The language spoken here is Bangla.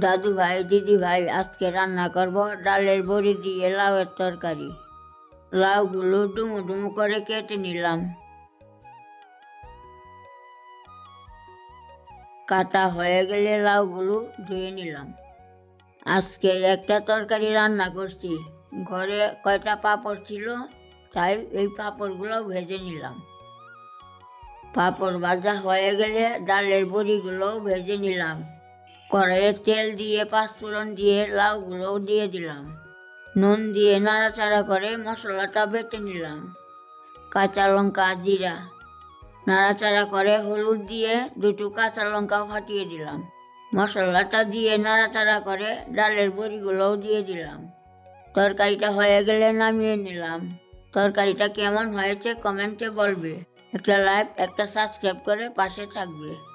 দাদু ভাই, দিদি ভাই, আজকে রান্না করব ডালের বড়ি দিয়ে লাউয়ের তরকারি। লাউগুলো ডুমো ডুমো করে কেটে নিলাম। কাটা হয়ে গেলে লাউগুলো ধুয়ে নিলাম। আজকে একটা তরকারি রান্না করছি। ঘরে কয়টা পাঁপড় ছিল, তাই এই পাঁপড়গুলো ভেজে নিলাম। পাঁপড় ভাজা হয়ে গেলে ডালের বড়িগুলোও ভেজে নিলাম। কড়াইয়ে তেল দিয়ে পাঁচফোড়ন দিয়ে লাউগুলোও দিয়ে দিলাম। নুন দিয়ে নাড়াচাড়া করে মশলাটা বেটে নিলাম। কাঁচা লঙ্কা, জিরা নাড়াচাড়া করে হলুদ দিয়ে দুটো কাঁচা লঙ্কা ফাটিয়ে দিলাম। মশলাটা দিয়ে নাড়াচাড়া করে ডালের বড়িগুলোও দিয়ে দিলাম। তরকারিটা হয়ে গেলে নামিয়ে নিলাম। তরকারিটা কেমন হয়েছে কমেন্টে বলবে। একটা লাইক, একটা সাবস্ক্রাইব করে পাশে থাকবে।